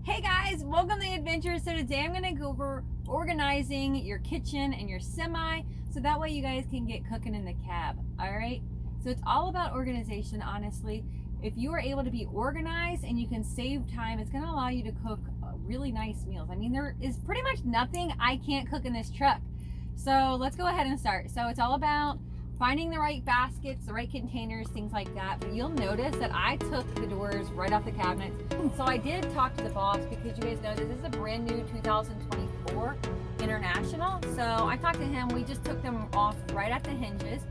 Hey guys, welcome to the adventure. So today I'm going to go over organizing your kitchen and your semi so that way you guys can get cooking in the cab. All right, so it's all about organization. Honestly, if you are able to be organized and you can save time, it's going to allow you to cook really nice meals. I mean, there is pretty much nothing I can't cook in this truck. So let's go ahead and start. So it's all about finding the right baskets, the right containers, things like that. But you'll notice that I took the doors right off the cabinets. So I did talk to the boss because you guys know this is a brand new 2024 International. So I talked to him, we just took them off right at the hinges.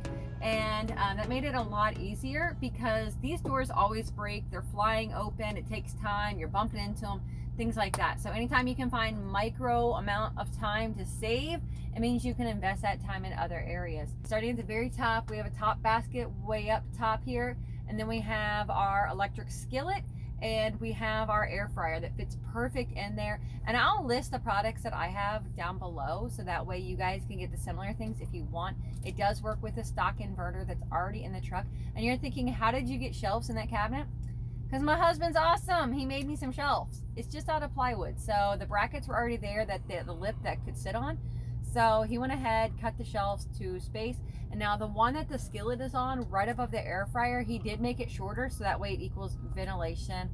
And that made it a lot easier because these doors always break. They're flying open, it takes time, you're bumping into them, things like that. So anytime you can find micro amount of time to save, it means you can invest that time in other areas. Starting at the very top, we have a top basket way up top here, and then we have our electric skillet, and we have our air fryer that fits perfect in there. And I'll list the products that I have down below so that way you guys can get the similar things if you want. It does work with a stock inverter that's already in the truck. And you're thinking, how did you get shelves in that cabinet? Because my husband's awesome. He made me some shelves. It's just out of plywood. So the brackets were already there, that the lip that could sit on. So he went ahead, cut the shelves to space. And now the one that the skillet is on, right above the air fryer, he did make it shorter so that way it equals ventilation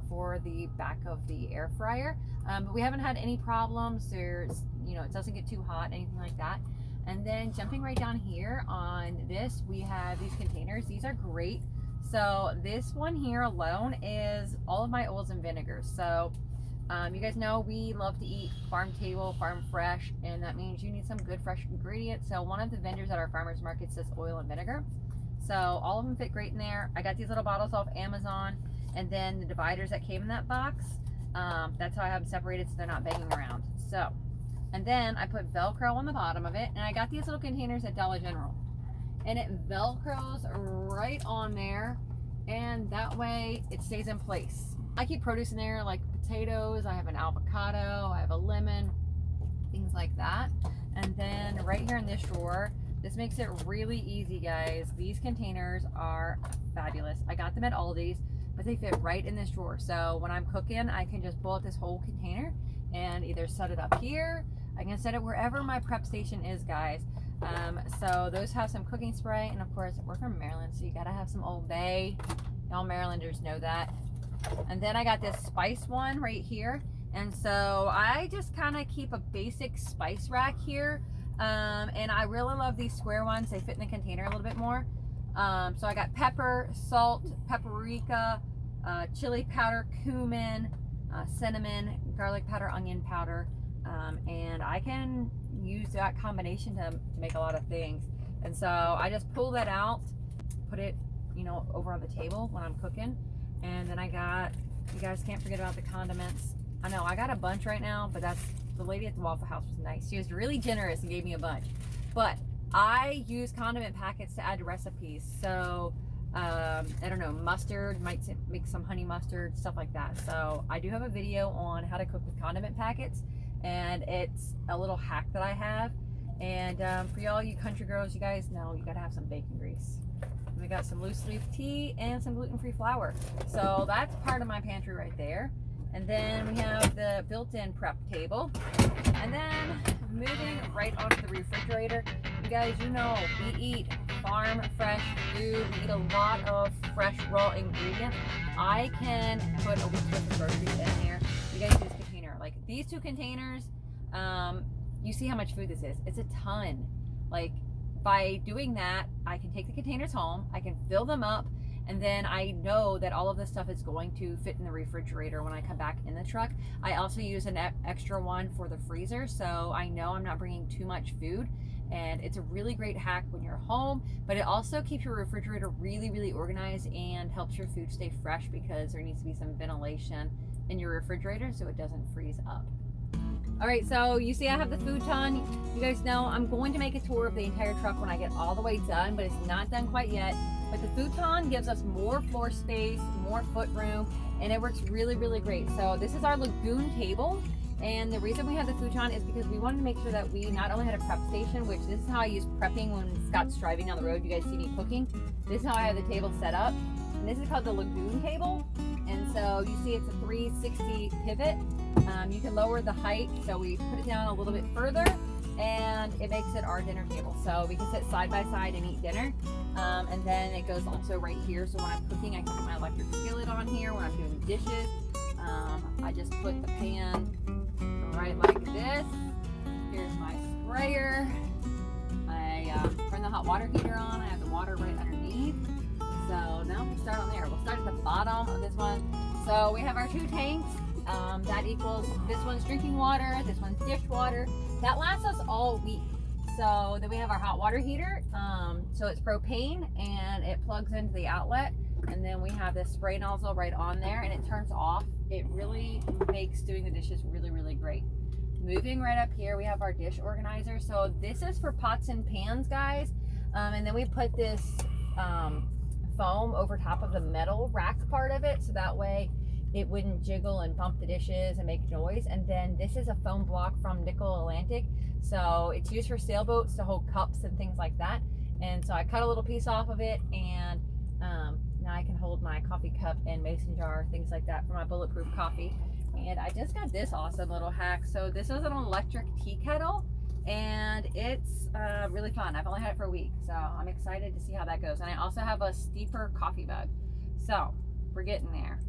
for the back of the air fryer. But we haven't had any problems. There's, it doesn't get too hot, anything like that. And then jumping right down here on this, we have these containers. These are great. So this one here alone is all of my oils and vinegars. So you guys know we love to eat farm table, farm fresh, and that means you need some good fresh ingredients. So one of the vendors at our farmers market says oil and vinegar. So all of them fit great in there. I got these little bottles off Amazon, and then the dividers that came in that box, that's how I have them separated so they're not banging around. So, and then I put Velcro on the bottom of it, and I got these little containers at Dollar General. And it Velcros right on there, and that way it stays in place. I keep produce in there like potatoes, I have an avocado, I have a lemon, things like that. And then right here in this drawer, this makes it really easy, guys. These containers are fabulous. I got them at Aldi's, but they fit right in this drawer. So when I'm cooking, I can just pull out this whole container and either set it up here. I can set it wherever my prep station is, guys. So those have some cooking spray, and of course we're from Maryland, so you gotta have some Old Bay. Y'all Marylanders know that. And then I got this spice one right here, and so I just kind of keep a basic spice rack here, and I really love these square ones. They fit in the container a little bit more. So I got pepper, salt, paprika, chili powder, cumin, cinnamon, garlic powder, onion powder, and I can use that combination to make a lot of things. And so I just pull that out, put it over on the table when I'm cooking. And then I got, you guys can't forget about the condiments. I know I got a bunch right now, but that's, the lady at the Waffle House was nice. She was really generous and gave me a bunch. But I use condiment packets to add to recipes. So I don't know, mustard, might make some honey mustard, stuff like that. So I do have a video on how to cook with condiment packets, and it's a little hack that I have. And for y'all, you country girls, you guys know you gotta have some bacon grease. We got some loose leaf tea and some gluten-free flour. So that's part of my pantry right there. And then we have the built-in prep table. And then moving right onto the refrigerator, you guys, we eat farm fresh food. We eat a lot of fresh raw ingredients. I can put a week's worth of groceries in here. You guys see this container. Like these two containers, you see how much food this is. It's a ton. Like, by doing that, I can take the containers home, I can fill them up, and then I know that all of this stuff is going to fit in the refrigerator when I come back in the truck. I also use an extra one for the freezer, so I know I'm not bringing too much food. And it's a really great hack when you're home, but it also keeps your refrigerator really, really organized and helps your food stay fresh because there needs to be some ventilation in your refrigerator so it doesn't freeze up. All right, so you see I have the futon. You guys know I'm going to make a tour of the entire truck when I get all the way done, but it's not done quite yet. But the futon gives us more floor space, more foot room, and it works really, really great. So this is our lagoon table, and the reason we have the futon is because we wanted to make sure that we not only had a prep station, which this is how I use prepping when Scott's driving down the road. You guys see me cooking. This is how I have the table set up, and this is called the lagoon table. And So you see it's a 360 pivot. You can lower the height, so we put it down a little bit further, and it makes it our dinner table. So we can sit side by side and eat dinner. And then it goes also right here. So when I'm cooking, I can put my electric skillet on here. When I'm doing dishes, I just put the pan right like this. Here's my sprayer. I turn the hot water heater on. I have the water right underneath. So now we'll start on there. We'll start at the bottom of this one. So we have our 2 tanks. That equals, this one's drinking water, this one's dishwater. That lasts us all week. So then we have our hot water heater. So it's propane and it plugs into the outlet. And then we have this spray nozzle right on there and it turns off. It really makes doing the dishes really, really great. Moving right up here, we have our dish organizer. So this is for pots and pans, guys. And then we put this foam over top of the metal rack part of it. So that way it wouldn't jiggle and bump the dishes and make noise. And then this is a foam block from Nickel Atlantic. So it's used for sailboats to hold cups and things like that. And so I cut a little piece off of it, and now I can hold my coffee cup and mason jar, things like that, for my bulletproof coffee. And I just got this awesome little hack. So this is an electric tea kettle, and it's really fun. I've only had it for a week, so I'm excited to see how that goes. And I also have a steeper coffee mug. So we're getting there.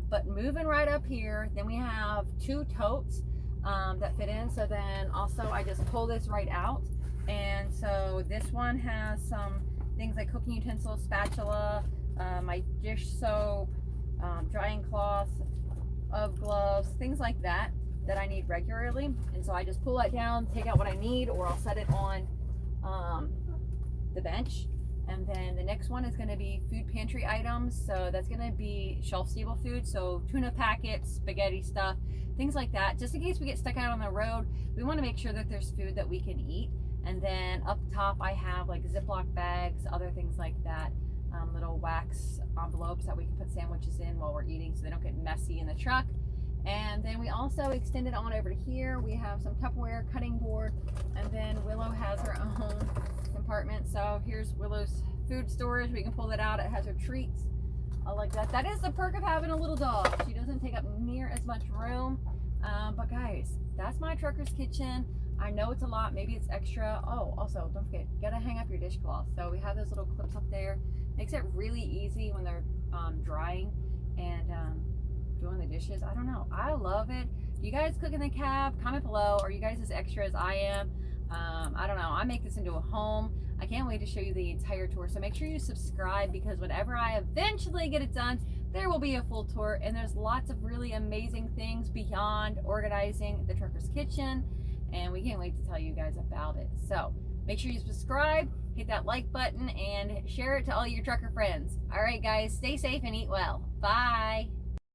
But moving right up here, then we have 2 totes that fit in. So then also I just pull this right out, and so this one has some things like cooking utensils, spatula, my dish soap, drying cloths, of gloves, things like that I need regularly. And so I just pull that down, take out what I need, or I'll set it on the bench. And then the next one is going to be food pantry items. So that's going to be shelf-stable food. So tuna packets, spaghetti stuff, things like that. Just in case we get stuck out on the road, we want to make sure that there's food that we can eat. And then up top, I have like Ziploc bags, other things like that. Little wax envelopes that we can put sandwiches in while we're eating so they don't get messy in the truck. And then we also extended on over to here. We have some Tupperware, cutting board, and then Willow has her own compartment. So here's Willow's food storage. We can pull it out. It has her treats. I like that. That is the perk of having a little dog. She doesn't take up near as much room. But guys, that's my trucker's kitchen. I know it's a lot. Maybe it's extra. Oh, also, don't forget, you gotta hang up your dishcloth. So we have those little clips up there. Makes it really easy when they're drying and doing the dishes. I don't know. I love it. You guys cook in the cab? Comment below. Are you guys as extra as I am? I don't know. I make this into a home. I can't wait to show you the entire tour. So make sure you subscribe, because whenever I eventually get it done, there will be a full tour, and there's lots of really amazing things beyond organizing the trucker's kitchen, and we can't wait to tell you guys about it. So make sure you subscribe, hit that like button, and share it to all your trucker friends. All right, guys, stay safe and eat well. Bye.